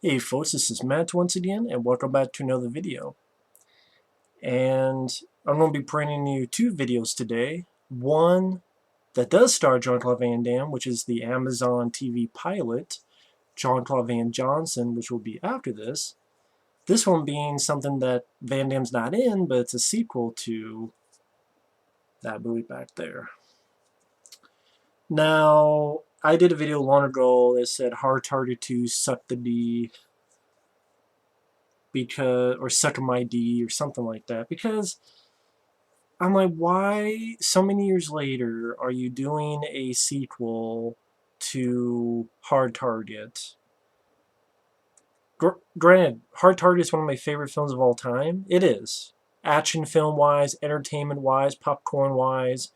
Hey folks, this is Matt once again, and welcome back to another video. And I'm going to be bringing you two videos today. One that does star Jean-Claude Van Damme, which is the Amazon TV pilot, Jean-Claude Van Johnson, which will be after this. This one being something that Van Damme's not in, but it's a sequel to that movie back there. Now, I did a video long ago that said Hard Target 2 Suck the D, because, or Suck My D, or something like that, because I'm like, why so many years later are you doing a sequel to Hard Target? Granted, Hard Target is one of my favorite films of all time. It is. Action film wise, entertainment wise, popcorn wise,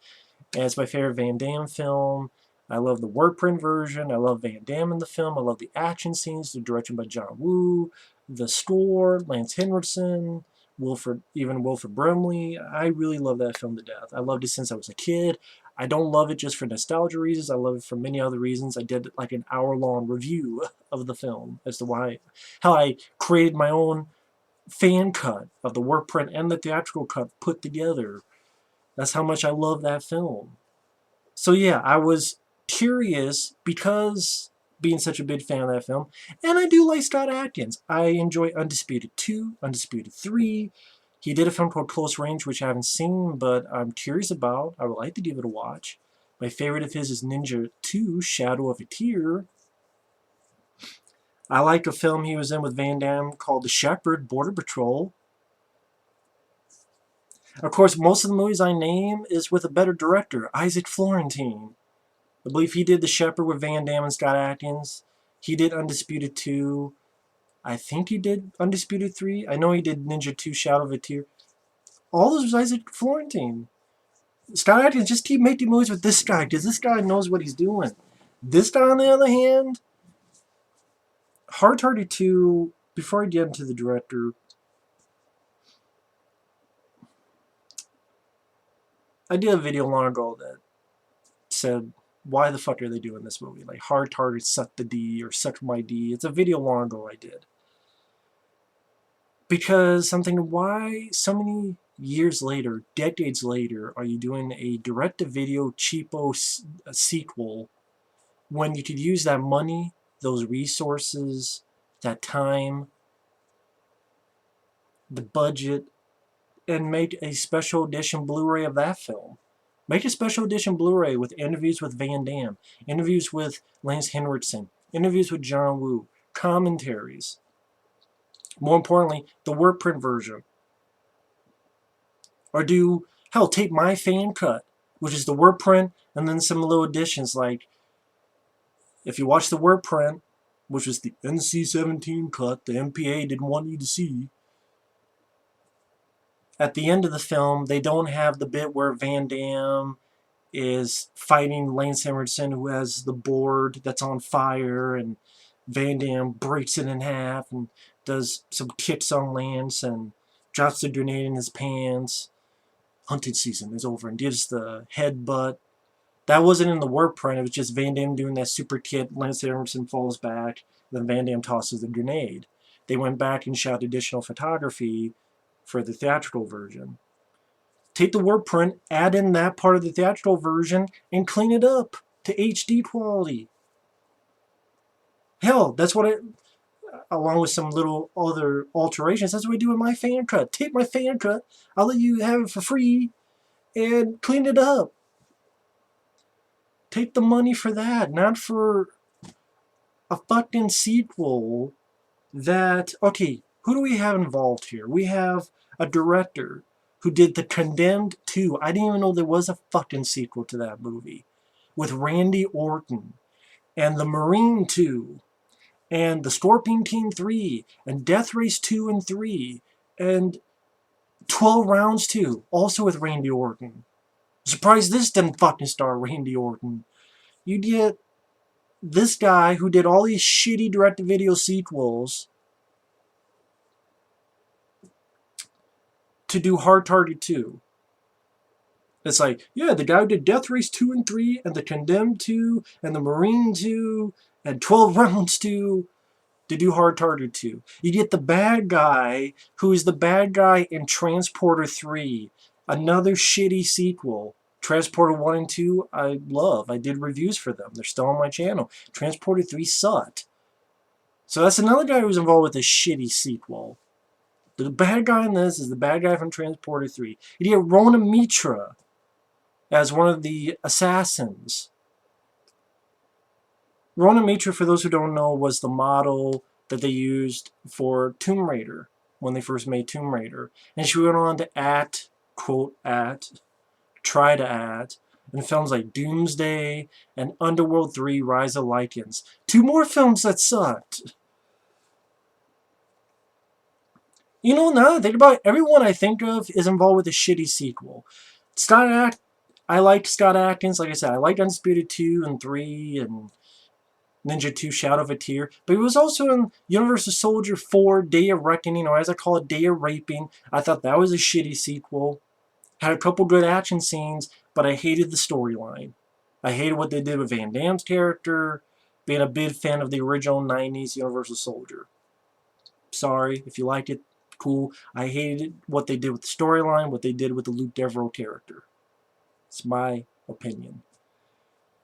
and it's my favorite Van Damme film. I love the work print version. I love Van Damme in the film. I love the action scenes, the direction by John Woo, the score, Lance Henriksen, Wilford Brimley. I really love that film to death. I loved it since I was a kid. I don't love it just for nostalgia reasons. I love it for many other reasons. I did like an hour-long review of the film as to how I created my own fan cut of the work print and the theatrical cut put together. That's how much I love that film. So yeah, I was curious because being such a big fan of that film, and I do like Scott Adkins. I enjoy Undisputed 2, Undisputed 3. He did a film called Close Range, which I haven't seen, but I'm curious about. I would like to give it a watch. My favorite of his is Ninja 2, Shadow of a Tear. I like a film he was in with Van Damme called The Shepherd, Border Patrol. Of course, most of the movies I name is with a better director, Isaac Florentine. I believe he did The Shepherd with Van Damme and Scott Adkins. He did Undisputed 2. I think he did Undisputed 3. I know he did Ninja 2, Shadow of a Tear. All those was Isaac Florentine. Scott Adkins, just keep making movies with this guy, because this guy knows what he's doing. This guy, on the other hand, Hard Target 2, before I get into the director, I did a video long ago that said, why the fuck are they doing this movie? Like, Hard Target Suck the D or Suck My D. It's a video long ago I did. Because I'm thinking, why so many years later, decades later, are you doing a direct-to-video cheapo sequel when you could use that money, those resources, that time, the budget, and make a special edition Blu-ray of that film? Make a special edition Blu-ray with interviews with Van Damme, interviews with Lance Henriksen, interviews with John Woo, commentaries. More importantly, the word print version. Or do, hell, take my fan cut, which is the word print, and then some little additions like, if you watch the word print, which was the NC-17 cut the MPA didn't want you to see, at the end of the film, they don't have the bit where Van Damme is fighting Lance Henriksen, who has the board that's on fire, and Van Damme breaks it in half and does some kicks on Lance and drops the grenade in his pants. Hunted season is over and gives the headbutt. That wasn't in the work print. It was just Van Damme doing that super kick. Lance Henriksen falls back. Then Van Damme tosses the grenade. They went back and shot additional photography for the theatrical version. Take the work print, add in that part of the theatrical version, and clean it up to HD quality. Hell, that's what along with some little other alterations, that's what I do with my fan cut. Take my fan cut, I'll let you have it for free, and clean it up. Take the money for that, not for a fucking sequel that, okay, who do we have involved here? We have a director who did The Condemned 2. I didn't even know there was a fucking sequel to that movie. With Randy Orton. And The Marine 2. And The Scorpion King 3. And Death Race 2 and 3. And 12 Rounds 2. Also with Randy Orton. Surprised this didn't fucking star Randy Orton. You get this guy who did all these shitty direct-to-video sequels to do Hard Target 2. It's like, yeah, the guy who did Death Race 2 and 3, and The Condemned 2, and The Marine 2, and 12 Rounds 2. to do Hard Target 2. You get the bad guy who is the bad guy in Transporter 3, another shitty sequel. Transporter 1 and 2, I love. I did reviews for them. They're still on my channel. Transporter 3 sucked. So that's another guy who's involved with a shitty sequel. The bad guy in this is the bad guy from Transporter 3. You get Rona Mitra as one of the assassins. Rona Mitra, for those who don't know, was the model that they used for Tomb Raider when they first made Tomb Raider. And she went on to act, quote, try to act, in films like Doomsday and Underworld 3, Rise of Lycans. 2 more films that sucked. You know, now that I think about it, everyone I think of is involved with a shitty sequel. I liked Scott Adkins. Like I said, I liked Undisputed 2 and 3 and Ninja 2 Shadow of a Tear. But he was also in Universal Soldier 4 Day of Reckoning, or as I call it, Day of Raping. I thought that was a shitty sequel. Had a couple good action scenes, but I hated the storyline. I hated what they did with Van Damme's character, being a big fan of the original 90s Universal Soldier. Sorry, if you liked it, cool. I hated what they did with the storyline, what they did with the Luke Devereaux character. It's my opinion.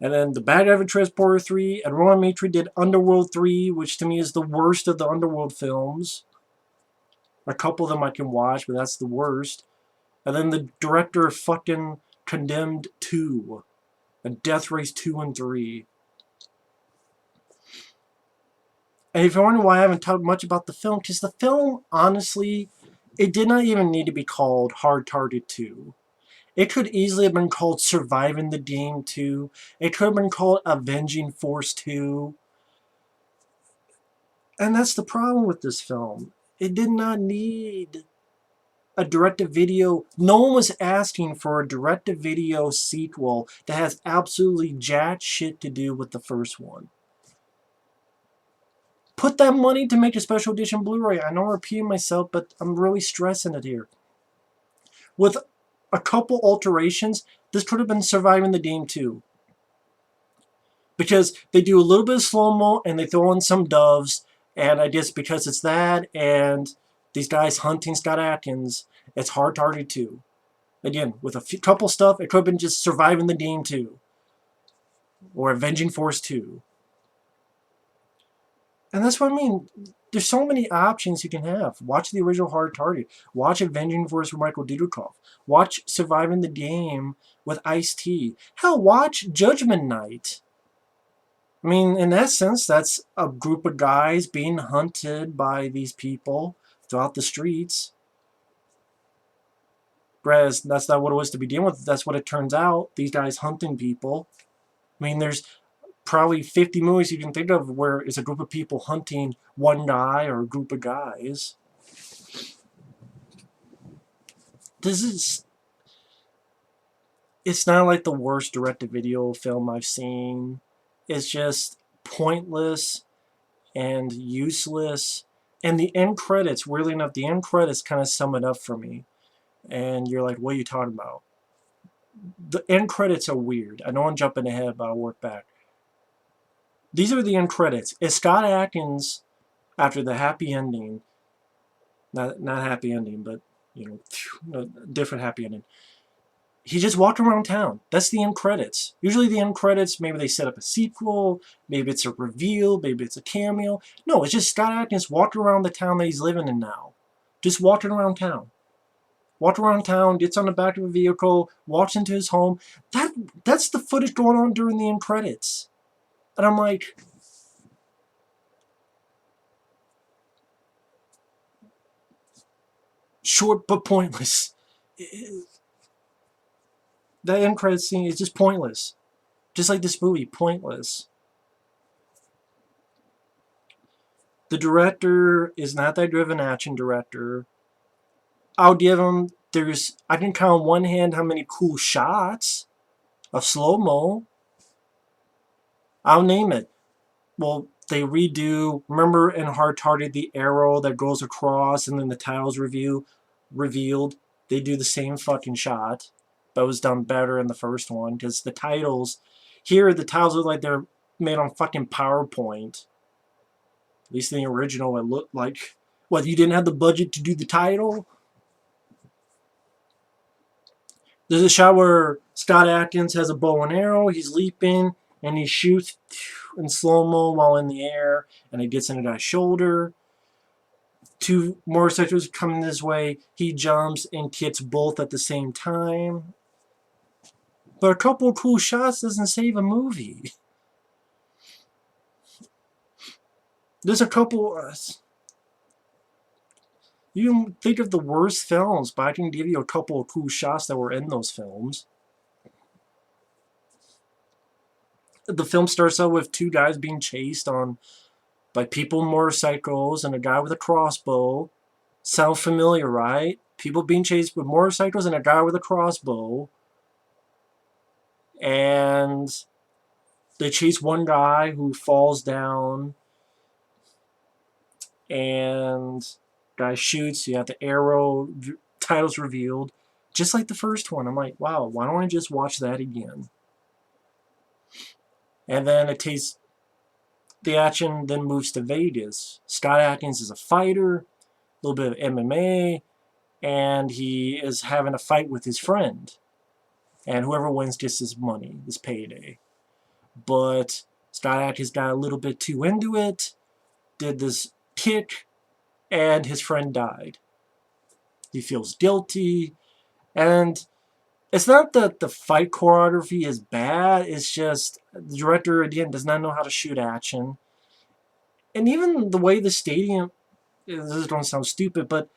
And then the bad guy of Transporter 3, and Rona Mitra did Underworld 3, which to me is the worst of the Underworld films. A couple of them I can watch, but that's the worst. And then the director of fucking Condemned 2, and Death Race 2 and 3. And if you're wondering why I haven't talked much about the film, because the film, honestly, it did not even need to be called Hard Target 2. It could easily have been called Surviving the Game 2. It could have been called Avenging Force 2. And that's the problem with this film. It did not need a direct-to-video. No one was asking for a direct-to-video sequel that has absolutely jack shit to do with the first one. Put that money to make a special edition Blu-ray. I know I'm repeating myself, but I'm really stressing it here. With a couple alterations, this could have been Surviving the Game 2. Because they do a little bit of slow-mo and they throw in some doves, and I guess because it's that and these guys hunting Scott Adkins, it's Hard Target 2. Again, with a couple stuff, it could have been just Surviving the Game 2. Or Avenging Force 2. And that's what I mean. There's so many options you can have. Watch the original Hard Target. Watch Avenging Force with Michael Dudikoff. Watch Surviving the Game with Ice-T. Hell, watch Judgment Night. I mean, in essence, that's a group of guys being hunted by these people throughout the streets. Whereas that's not what it was to begin with. That's what it turns out. These guys hunting people. I mean, there's probably 50 movies you can think of where it's a group of people hunting one guy or a group of guys. It's not like the worst direct-to-video film I've seen. It's just pointless and useless. And the end credits, weirdly enough, the end credits kind of sum it up for me. And you're like, what are you talking about? The end credits are weird. I know I'm jumping ahead, but I'll work back. These are the end credits. It's Scott Adkins after the happy ending. Not happy ending, but, you know, different happy ending. He just walked around town. That's the end credits. Usually the end credits, maybe they set up a sequel, maybe it's a reveal, maybe it's a cameo. No, it's just Scott Adkins walking around the town that he's living in now. Just walking around town. Walks around town, gets on the back of a vehicle, walks into his home. That's the footage going on during the end credits. And I'm like, short but pointless. That end credits scene is just pointless. Just like this movie, pointless. The director is not that good of an action director. I'll give him, I can count on one hand how many cool shots of slow-mo. I'll name it. Well, they redo, remember in Hard Target, the arrow that goes across and then the titles revealed? They do the same fucking shot, but it was done better in the first one, because the titles, here the titles look like they're made on fucking PowerPoint. At least in the original, it looked like, what, you didn't have the budget to do the title? There's a shot where Scott Adkins has a bow and arrow, he's leaping, and he shoots in slow-mo while in the air, and it gets in a guy's shoulder. Two motorcycles coming this way, he jumps and hits both at the same time. But a couple of cool shots doesn't save a movie. There's a couple... you can think of the worst films, but I can give you a couple of cool shots that were in those films. The film starts out with two guys being chased by people on motorcycles and a guy with a crossbow. Sound familiar, right? People being chased with motorcycles and a guy with a crossbow. And they chase one guy who falls down. And guy shoots. You have the arrow. Title's revealed. Just like the first one. I'm like, wow, why don't I just watch that again? And then the action then moves to Vegas. Scott Adkins is a fighter, a little bit of MMA, and he is having a fight with his friend. And whoever wins gets his money, his payday. But Scott Adkins got a little bit too into it, did this kick, and his friend died. He feels guilty, and it's not that the fight choreography is bad, it's just the director, again, does not know how to shoot action. And even the way the stadium, this is going to sound stupid, but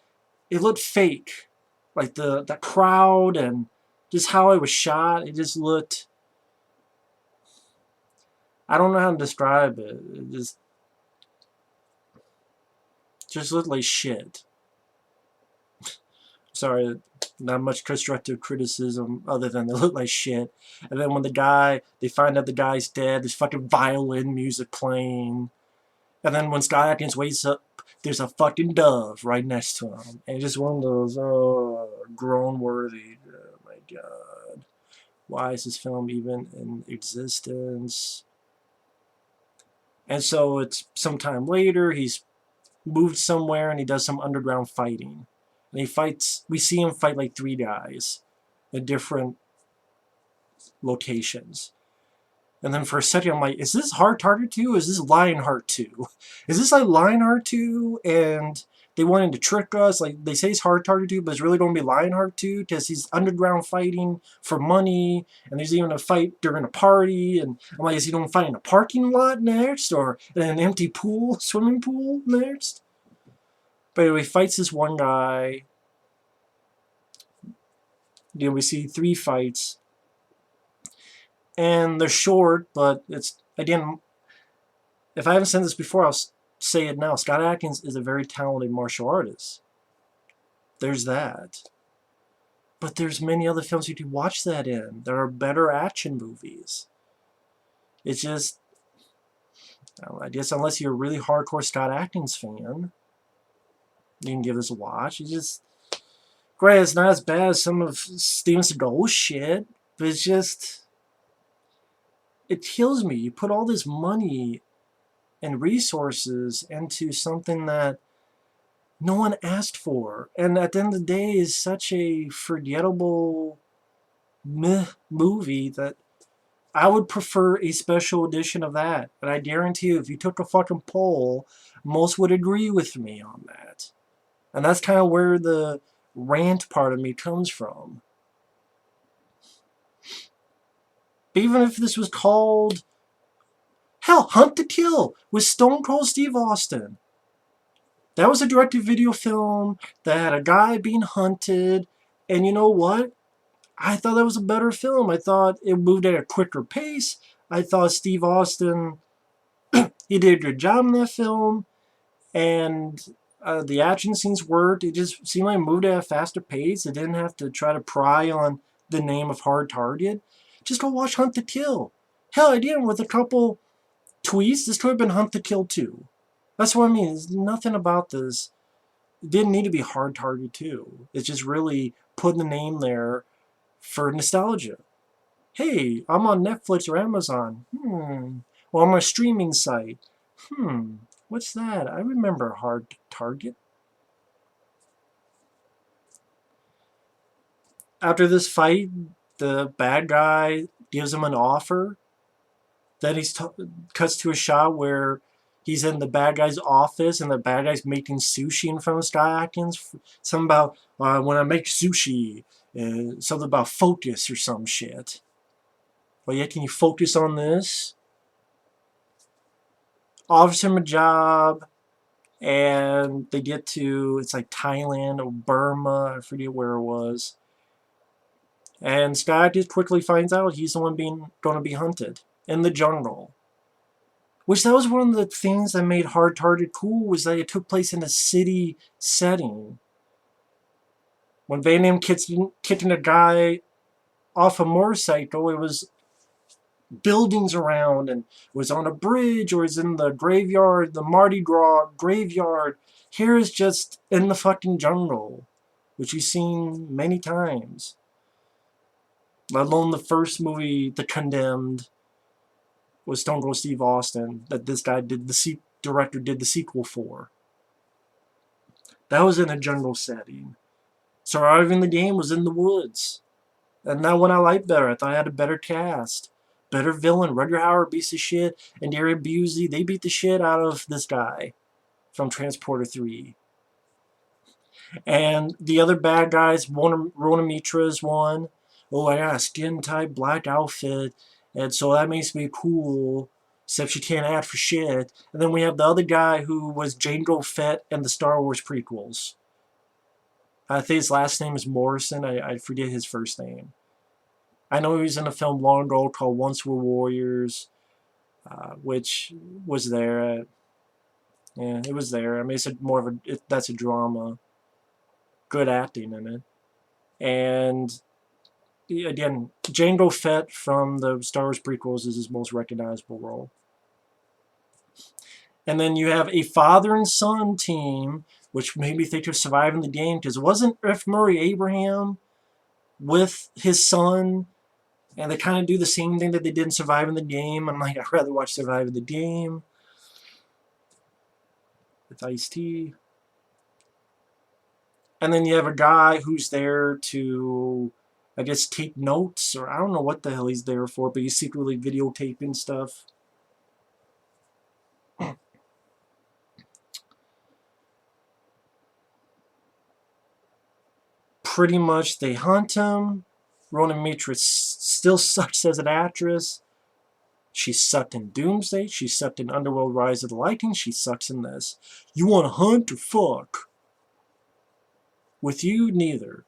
it looked fake. Like the crowd and just how it was shot, it just looked... I don't know how to describe it. It just looked like shit. Sorry, not much constructive criticism other than they look like shit. And then when they find out the guy's dead, there's fucking violin music playing. And then when Scott Adkins wakes up, there's a fucking dove right next to him. And just one of those, groan-worthy, oh my god. Why is this film even in existence? And so it's sometime later, he's moved somewhere and he does some underground fighting. And we see him fight like 3 guys at different locations. And then for a second I'm like, is this Hard Target 2 or is this Lionheart 2? Is this like Lionheart 2 and they wanted to trick us? Like, they say it's Hard Target 2, but it's really going to be Lionheart 2 because he's underground fighting for money, and there's even a fight during a party, and I'm like, is he going to fight in a parking lot next or in an empty pool, swimming pool next? But anyway, he fights this one guy. You know, we see 3 fights. And they're short, but it's, again, if I haven't said this before, I'll say it now. Scott Adkins is a very talented martial artist. There's that. But there's many other films you could watch that in. There are better action movies. It's just, I guess unless you're a really hardcore Scott Adkins fan, you can give this a watch. It's just, great, it's not as bad as some of Steven Seagal's shit, but it's just... it kills me. You put all this money and resources into something that no one asked for. And at the end of the day is such a forgettable meh movie that I would prefer a special edition of that. And I guarantee you, if you took a fucking poll, most would agree with me on that. And that's kind of where the rant part of me comes from. Even if this was called, hell, Hunt to Kill with Stone Cold Steve Austin. That was a direct-to-video film that had a guy being hunted, and you know what? I thought that was a better film. I thought it moved at a quicker pace. I thought Steve Austin, he did a good job in that film, and the action scenes worked. It just seemed like it moved at a faster pace. It didn't have to try to pry on the name of Hard Target. Just go watch Hunt to Kill. Hell, again, with a couple tweets, this could have been Hunt to Kill 2. That's what I mean. There's nothing about this. It didn't need to be Hard Target 2. It's just really putting the name there for nostalgia. Hey, I'm on Netflix or Amazon. Or on my streaming site. What's that? I remember Hard Target. After this fight, the bad guy gives him an offer. Then cuts to a shot where he's in the bad guy's office and the bad guy's making sushi in front of Scott Adkins. Something about when I make sushi, something about focus or some shit. Well, yeah, can you focus on this? Offers him a job, and they get to, it's like Thailand or Burma, I forget where it was. And Scott just quickly finds out he's the one going to be hunted in the jungle. Which that was one of the things that made Hard Target cool, was that it took place in a city setting. When Van Damme kicking a guy off a motorcycle, it was buildings around, and it was on a bridge, or it was in the graveyard, the Mardi Gras graveyard. Here is just in the fucking jungle, which you've seen many times. Let alone the first movie, The Condemned, with Stone Cold Steve Austin, that this guy director did the sequel for. That was in a jungle setting. Surviving the Game was in the woods. And that one I liked better. I thought I had a better cast. Better villain. Rutger Hauer beats the shit. And Darren Busey, they beat the shit out of this guy from Transporter 3. And the other bad guys, Rona Mitra's one. Oh, I got a skin-tight black outfit, and so that makes me cool, except she can't act for shit. And then we have the other guy who was Jango Fett in the Star Wars prequels. I think his last name is Morrison. I forget his first name. I know he was in a film long ago called Once Were Warriors, which was there. Yeah, it was there. I mean, it's more of that's a drama. Good acting in it. And again, Jango Fett from the Star Wars prequels is his most recognizable role. And then you have a father and son team, which made me think of Surviving the Game, because it wasn't F. Murray Abraham with his son, and they kind of do the same thing that they did in Surviving the Game. I'm like, I'd rather watch Surviving the Game with Ice-T. And then you have a guy who's there to, I guess, take notes, or I don't know what the hell he's there for, but he's secretly videotaping stuff. Pretty much, they hunt him. Rona Mitra still sucks as an actress. She sucked in Doomsday. She sucked in Underworld Rise of the Lycans. She sucks in this. You want to hunt or fuck? With you, neither.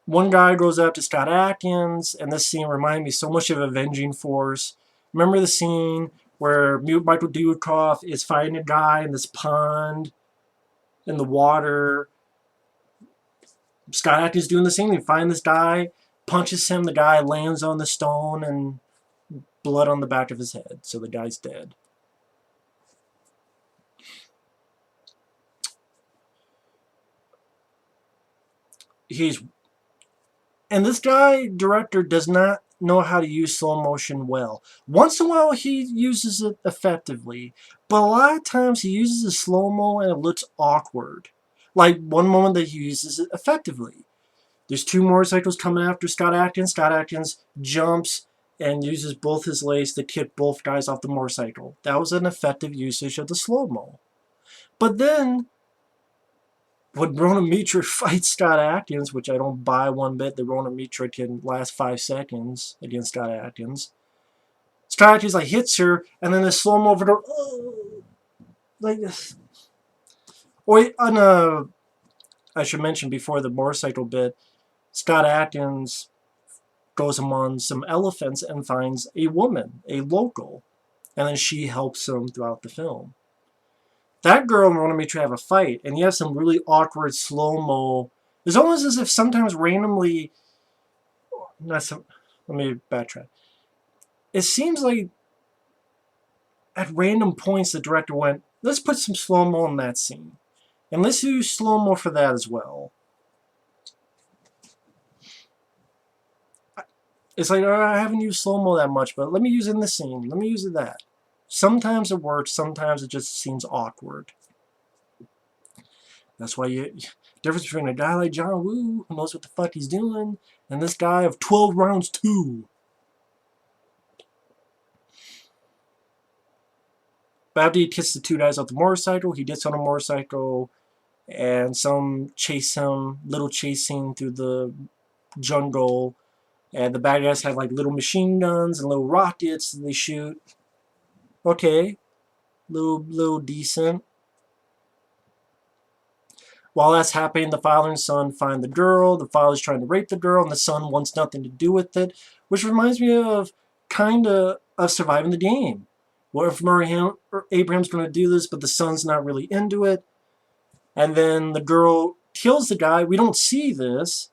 One guy goes up to Scott Adkins, and this scene reminded me so much of Avenging Force. Remember the scene where Michael Dudikoff is fighting a guy in this pond in the water? Scott Adkins doing the same thing. Find this guy, punches him, the guy lands on the stone, and blood on the back of his head. So the guy's dead. And this guy, director, does not know how to use slow motion well. Once in a while, he uses it effectively, but a lot of times he uses the slow-mo and it looks awkward. Like one moment that he uses it effectively. There's two motorcycles coming after Scott Adkins. Scott Adkins jumps and uses both his legs to kick both guys off the motorcycle. That was an effective usage of the slow-mo. But then, when Rona Mitra fights Scott Adkins, which I don't buy one bit that Rona Mitra can last 5 seconds against Scott Adkins, Scott Adkins like hits her, and then the slow-mo over the like this. Or on I should mention before the motorcycle bit, Scott Adkins goes among some elephants and finds a woman, a local, and then she helps him throughout the film. That girl and Rona Mitra have a fight, and you have some really awkward slow-mo. It's almost as if sometimes randomly... Let me backtrack. It seems like at random points the director went, let's put some slow-mo in that scene. And let's use slow-mo for that as well. It's like, I haven't used slow-mo that much, but let me use it in this scene. Let me use it that. Sometimes it works, sometimes it just seems awkward. That's why difference between a guy like John Woo, who knows what the fuck he's doing, and this guy of 12 rounds 2. But after he kisses the two guys off the motorcycle, he gets on a motorcycle, and some chase him, little chasing through the jungle. And the bad guys have like little machine guns and little rockets that they shoot. Okay, little decent. While that's happening, the father and son find the girl. The father's trying to rape the girl, and the son wants nothing to do with it, which reminds me of kind of surviving the game. What if Abraham's going to do this, but the son's not really into it? And then the girl kills the guy. We don't see this.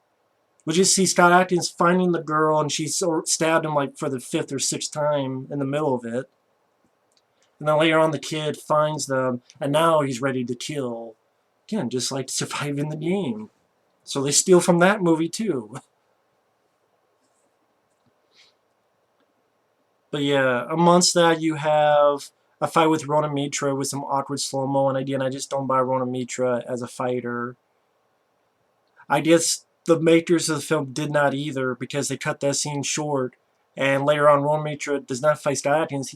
We just see Scott Adkins finding the girl, and she stabbed him like for the 5th or 6th time in the middle of it. And then later on, the kid finds them, and now he's ready to kill. Again, just like surviving the game. So they steal from that movie too. But yeah, amongst that you have a fight with Rona Mitra with some awkward slow-mo, and again, I just don't buy Rona Mitra as a fighter. I guess the makers of the film did not either, because they cut that scene short, and later on Rona Mitra does not fight Scott Adkins,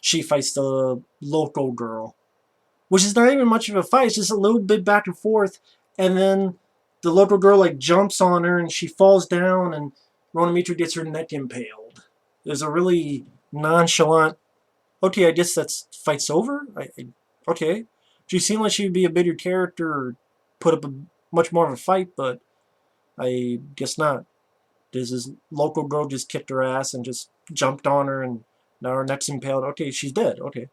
she fights the local girl. Which is not even much of a fight, it's just a little bit back and forth, and then the local girl like jumps on her and she falls down, and Rona Mitra gets her neck impaled. There's a really nonchalant, okay, I guess that's fight's over? Okay. She seemed like she'd be a bigger character or put up a much more of a fight, but I guess not. This local girl just kicked her ass and just jumped on her, and now her neck's impaled. Okay, she's dead. Okay.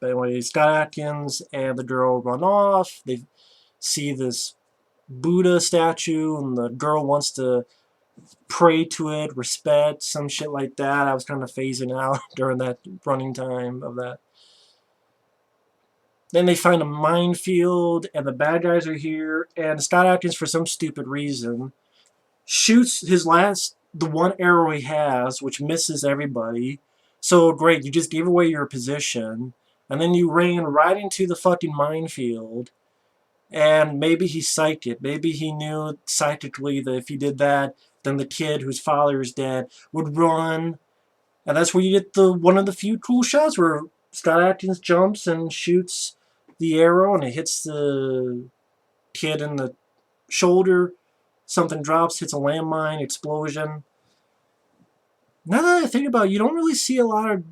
But anyway, Scott Adkins and the girl run off. They see this Buddha statue, and the girl wants to pray to it, respect, some shit like that. I was kind of phasing out during that running time of that. Then they find a minefield, and the bad guys are here, and Scott Adkins, for some stupid reason, shoots the one arrow he has, which misses everybody. So great, you just gave away your position, and then you ran right into the fucking minefield, and maybe he psyched it. Maybe he knew psychically that if he did that, then the kid whose father is dead would run, and that's where you get one of the few cool shots where Scott Adkins jumps and shoots the arrow, and it hits the kid in the shoulder. Something drops, hits a landmine, explosion. Now that I think about it, you don't really see a lot of...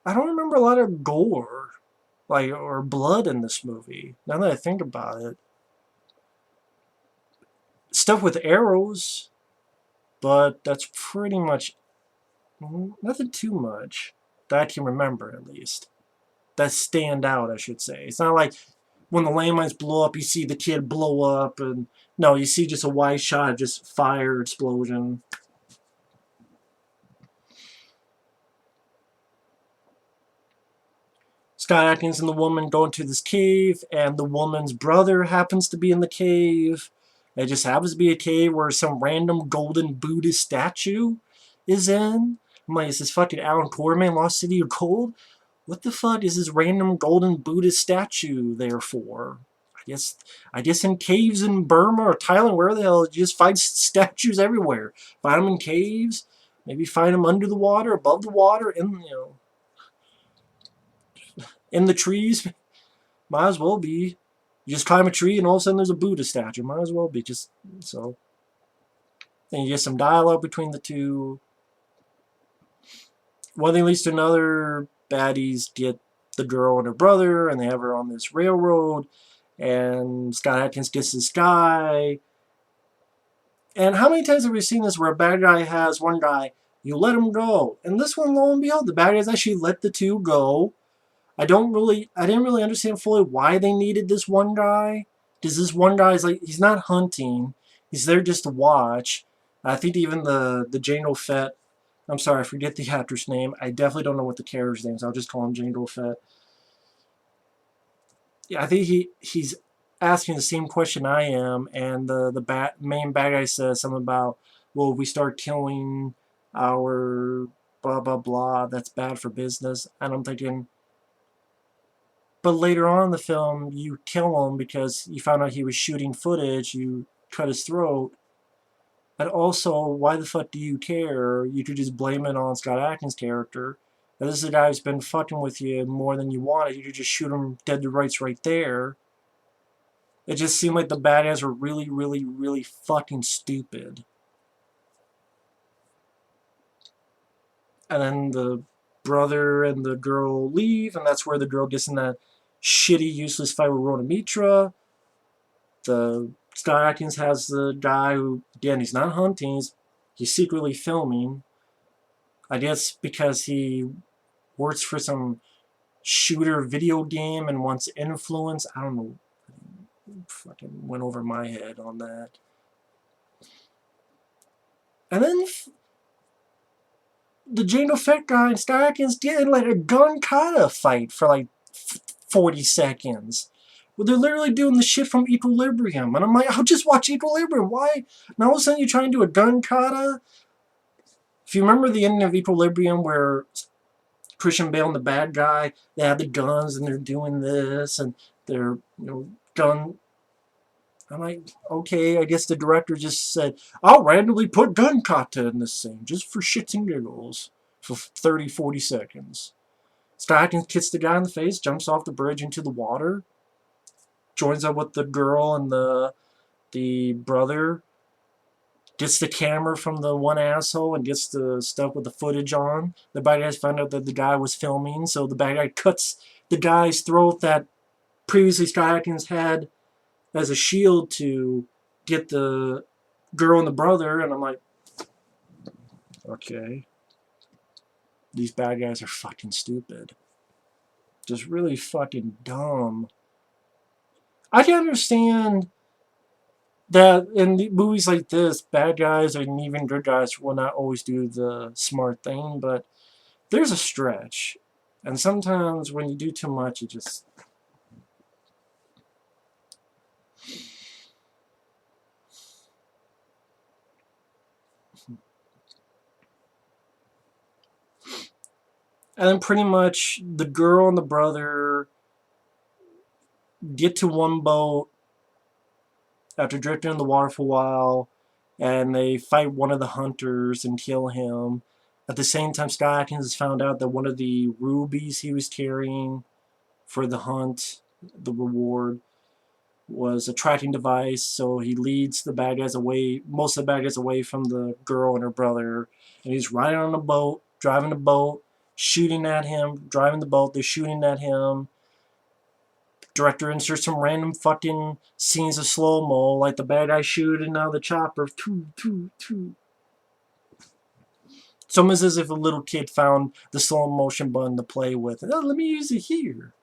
I don't remember a lot of gore or blood in this movie. Now that I think about it. Stuff with arrows, but that's pretty much... nothing too much that I can remember, at least. That stand out, I should say. It's not like when the landmines blow up, you see the kid blow up, and no, you see just a wide shot of just fire explosion. Scott Adkins and the woman go into this cave, and the woman's brother happens to be in the cave. It just happens to be a cave where some random golden Buddhist statue is in. I'm like, is this fucking Alan Quarterman, Lost City of Gold? What the fuck is this random golden Buddhist statue there for? I guess in caves in Burma or Thailand, where the hell, you just find statues everywhere. Find them in caves, maybe find them under the water, above the water, in the trees. Might as well be. You just climb a tree and all of a sudden there's a Buddha statue. Might as well be. Just so. And you get some dialogue between the two. One thing leads to another. Baddies get the girl and her brother, and they have her on this railroad, and Scott Adkins gets this guy. And how many times have we seen this where a bad guy has one guy, you let him go, and this one, lo and behold, the bad guys actually let the two go. I didn't really understand fully why they needed this one guy. Because this one guy is like, he's not hunting, he's there just to watch. I think even the Jango Fett, I'm sorry, I forget the actor's name. I definitely don't know what the character's name is. I'll just call him Jango Fett. Yeah, I think he's asking the same question I am, and the main bad guy says something about, well, if we start killing our blah blah blah, that's bad for business. And I'm thinking, but later on in the film, you kill him because you found out he was shooting footage. You cut his throat. And also, why the fuck do you care? You could just blame it on Scott Adkins' character. And this is a guy who's been fucking with you more than you wanted. You could just shoot him dead to rights right there. It just seemed like the bad guys were really, really, really fucking stupid. And then the brother and the girl leave, and that's where the girl gets in that shitty, useless fight with Rhoda Mitra. The Scott Adkins has the guy who, again, he's not hunting, he's secretly filming. I guess because he works for some shooter video game and wants influence. I don't know. Fucking went over my head on that. And then the Jango Fett guy and Scott Adkins get in like a gun kata fight for like 40 seconds. Well, they're literally doing the shit from Equilibrium. And I'm like, I'll just watch Equilibrium. Why? Now all of a sudden you try and do a gun kata? If you remember the ending of Equilibrium where Christian Bale and the bad guy, they have the guns and they're doing this and they're, gun. I'm like, okay, I guess the director just said, I'll randomly put gun kata in this scene just for shits and giggles for 30, 40 seconds. Scott hits the guy in the face, jumps off the bridge into the water, joins up with the girl and the brother, gets the camera from the one asshole and gets the stuff with the footage on. The bad guys found out that the guy was filming, so the bad guy cuts the guy's throat that previously Scott Adkins had as a shield to get the girl and the brother, and I'm like, okay, these bad guys are fucking stupid. Just really fucking dumb. I can understand that in movies like this, bad guys and even good guys will not always do the smart thing, but there's a stretch. And sometimes when you do too much, it just... And then pretty much the girl and the brother get to one boat after drifting in the water for a while, and they fight one of the hunters and kill him. At the same time, Scott Adkins has found out that one of the rubies he was carrying for the hunt, the reward, was a tracking device, so he leads the bad guys away, most of the bad guys away from the girl and her brother, and he's riding on a boat, driving the boat, shooting at him, driving the boat, they're shooting at him. Director inserts some random fucking scenes of slow-mo, like the bad guy shooting out of the chopper. It's almost as if a little kid found the slow motion button to play with. Oh, let me use it here.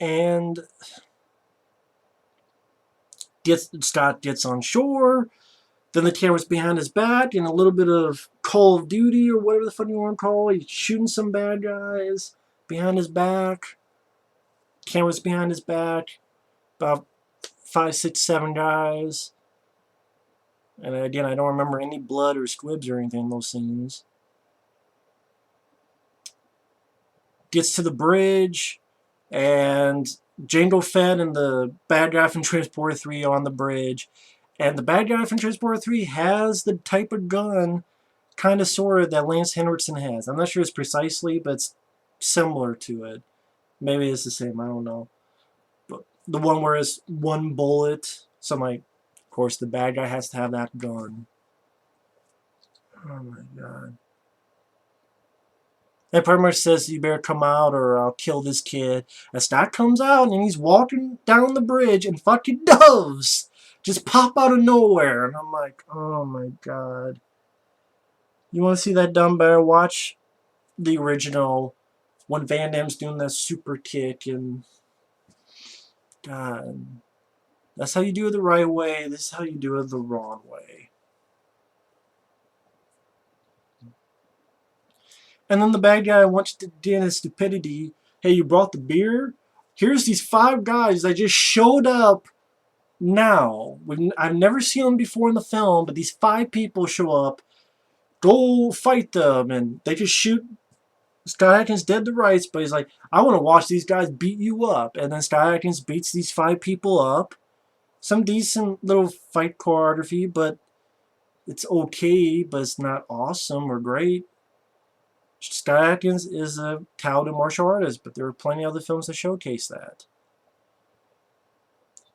And Scott gets on shore. Then the camera's behind his back, and a little bit of Call of Duty or whatever the fuck you want to call it. He's shooting some bad guys behind his back. Camera's behind his back. About 5, 6, 7 guys. And again, I don't remember any blood or squibs or anything in those scenes. Gets to the bridge, and Jango Fett and the bad guy from Transporter 3 are on the bridge. And the bad guy from Transporter 3 has the type of gun, kind of sort of, that Lance Henriksen has. I'm not sure it's precisely, but it's similar to it. Maybe it's the same, I don't know. But the one where it's one bullet. So I'm like, of course, the bad guy has to have that gun. Oh my god. It pretty much says, you better come out or I'll kill this kid. And Scott comes out and he's walking down the bridge and fucking doves just pop out of nowhere. And I'm like, oh my god. You want to see that dumb bear? Watch the original when Van Damme's doing that super kick and... God. That's how you do it the right way. This is how you do it the wrong way. And then the bad guy wants to do his stupidity. Hey, you brought the beer? Here's these 5 guys that just showed up now. I've never seen them before in the film, but these 5 people show up. Go fight them, and they just shoot. Scott Adkins dead to rights, but he's like, I want to watch these guys beat you up. And then Scott Adkins beats these 5 people up. Some decent little fight choreography, but it's okay, but it's not awesome or great. Scott Adkins is a talented martial artist, but there are plenty of other films that showcase that.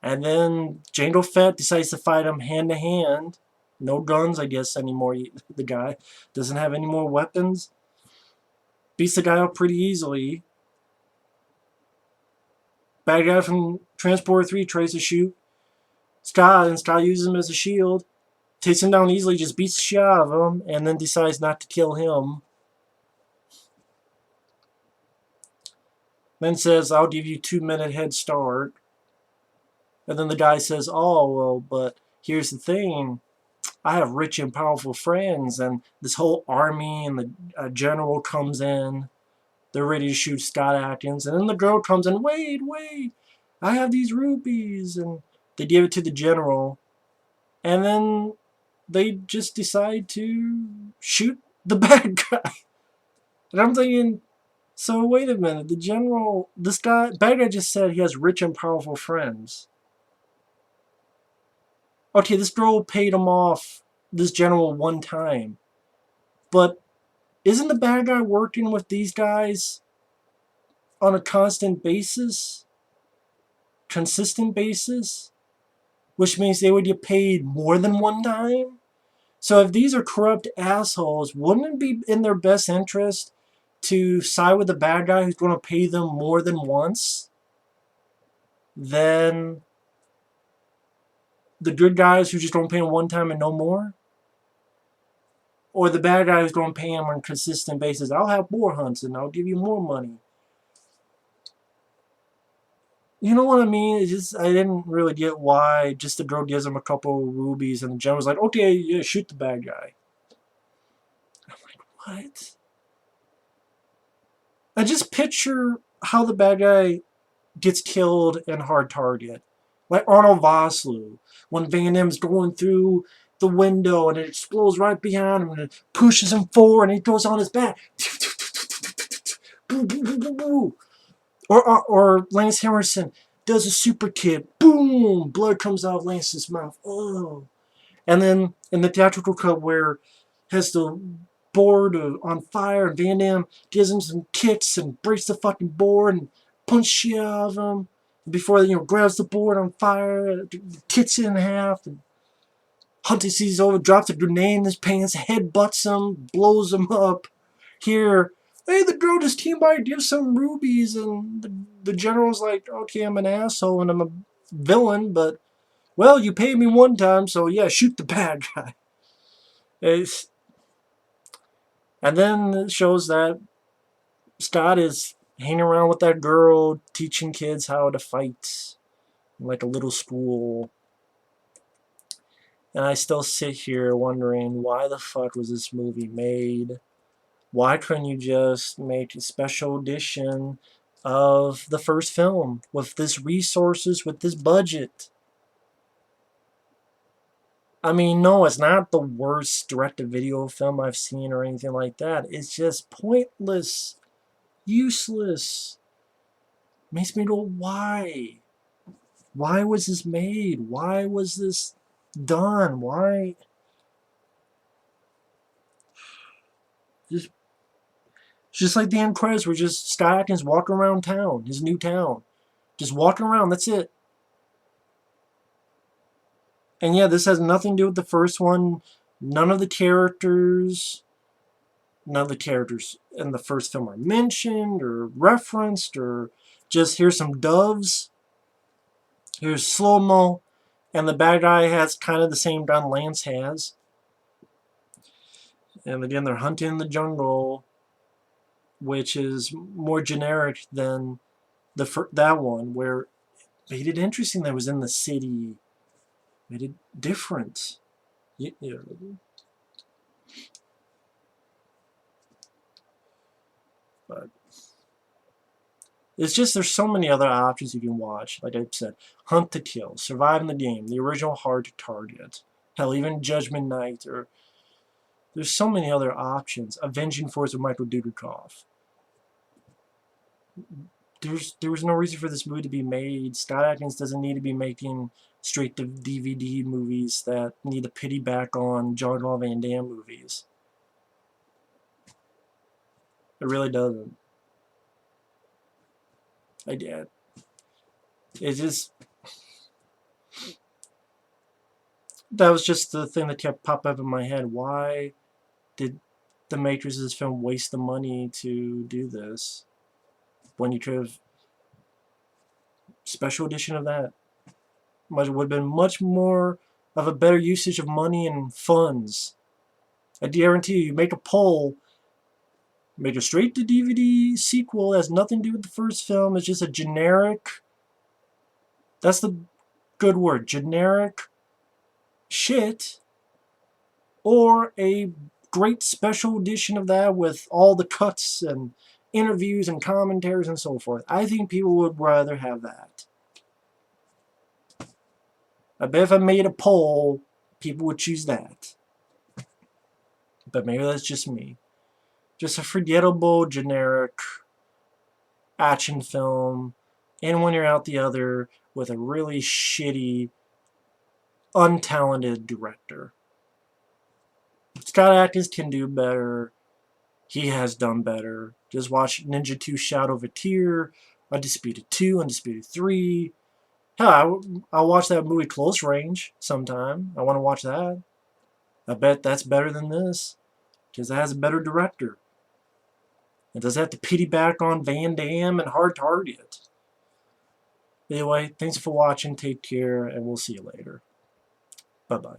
And then Jango Fett decides to fight him hand to hand. No guns, I guess, anymore. The guy doesn't have any more weapons. Beats the guy up pretty easily. Bad guy from Transporter 3 tries to shoot Scott, and Scott uses him as a shield. Takes him down easily, just beats the shit out of him, and then decides not to kill him. Then says, I'll give you 2-minute head start. And then the guy says, oh, well, but here's the thing. I have rich and powerful friends, and this whole army and the general comes in. They're ready to shoot Scott Adkins. And then the girl comes in, wait, I have these rupees. And they give it to the general. And then they just decide to shoot the bad guy. And I'm thinking, so wait a minute, the general, this guy, bad guy just said he has rich and powerful friends. Okay, this girl paid him off, this general, one time. But isn't the bad guy working with these guys on a constant basis? Consistent basis? Which means they would get paid more than one time? So if these are corrupt assholes, wouldn't it be in their best interest to side with the bad guy who's going to pay them more than once than the good guys who just don't pay him one time and no more? Or the bad guy who's going to pay him on a consistent basis. I'll have more hunts and I'll give you more money. You know what I mean? It's just, I didn't really get why just the girl gives him a couple of rubies and the general's like, okay, yeah, shoot the bad guy. I'm like, what? I just picture how the bad guy gets killed in Hard Target. Like Arnold Vosloo, when Van Damme's going through the window and it explodes right behind him and it pushes him forward and he goes on his back. Or Lance Henriksen does a super kick. Boom! Blood comes out of Lance's mouth. Oh. And then in the theatrical cut where has the board on fire and Van Damme gives him some kicks and breaks the fucking board and punches shit out of him before grabs the board on fire, kicks it in half, and Hunter sees over, drops a grenade in his pants, headbutts him, blows him up. Here, hey, the girl just came by, gives some rubies, and the general's like, okay, I'm an asshole and I'm a villain, but well, you paid me one time, so yeah, shoot the bad guy. And then it shows that Scott is hanging around with that girl, teaching kids how to fight, like a little school. And I still sit here wondering, why the fuck was this movie made? Why couldn't you just make a special edition of the first film with this resources, with this budget? I mean, no, it's not the worst direct-to-video film I've seen or anything like that. It's just pointless, useless. Makes me go, why? Why was this made? Why was this done? Why? Just, just like the end credits were just Scott Adkins walking around town, his new town. Just walking around, that's it. And yeah, this has nothing to do with the first one. None of the characters in the first film are mentioned or referenced, or just here's some doves, here's slow-mo, and the bad guy has kind of the same gun Lance has. And again, they're hunting in the jungle, which is more generic than that one, where made it interesting that it was in the city. Made it different. But it's just there's so many other options you can watch. Like I said, Hunt to Kill, Survive in the Game, the original Hard to Target. Hell, even Judgment Night, or there's so many other options. Avenging Force with Michael Dudikoff. There was no reason for this movie to be made. Scott Adkins doesn't need to be making straight to DVD movies that need to pity back on Jean-Claude Van Damme movies. It really doesn't. I did. It just... That was just the thing that kept popping up in my head. Why did the makers of this film waste the money to do this when you could have special edition of that? It would have been much more of a better usage of money and funds. I guarantee you make a poll, make a straight to DVD sequel, has nothing to do with the first film, it's just a generic, that's the good word, generic shit, or a great special edition of that with all the cuts and interviews and commentaries and so forth. I think people would rather have that. I bet if I made a poll, people would choose that. But maybe that's just me. Just a forgettable, generic action film, and when you're out the other with a really shitty, untalented director. Scott Adkins can do better. He has done better. Just watch Ninja 2 Shadow of a Tear, Undisputed 2, Undisputed 3. Hell, I'll watch that movie Close Range sometime. I want to watch that. I bet that's better than this, because it has a better director. It doesn't have to pity back on Van Damme and Hard Target. Anyway, thanks for watching. Take care, and we'll see you later. Bye-bye.